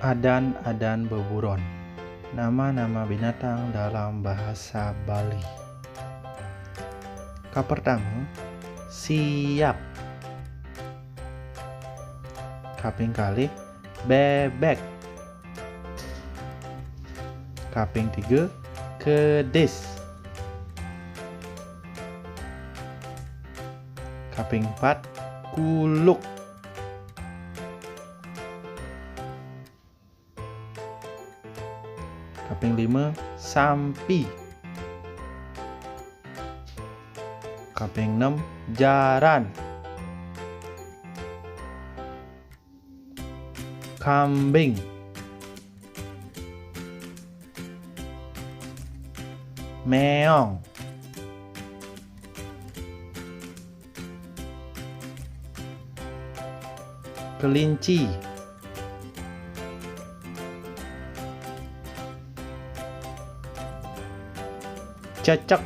Adan-adan beburon. Nama-nama binatang dalam bahasa Bali. Ka pertama, siap. Kaping kali, bebek. Kaping tiga, kedis. Kaping 4, kuluk. Kaping 5, sampi. Kaping 6, jaran. Kambing. Meong. Kelinci. Cecek.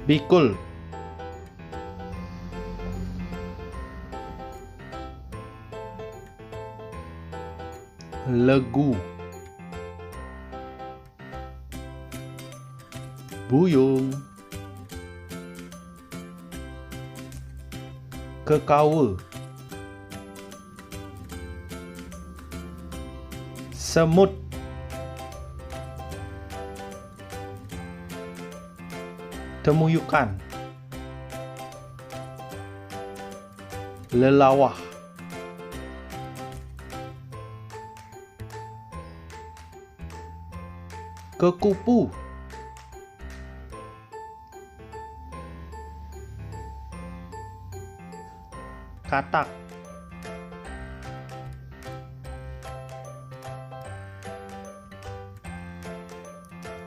Bikul. Legu. Buyung. Kekawa. Semut. Temuyukan. Lelawah. Kekupu. Katak.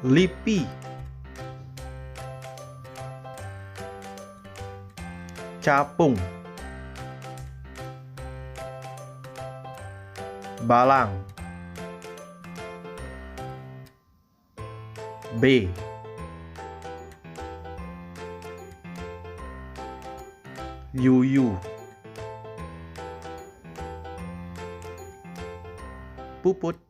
Lipi. Capung. Balang. B. Yuyu. Puput.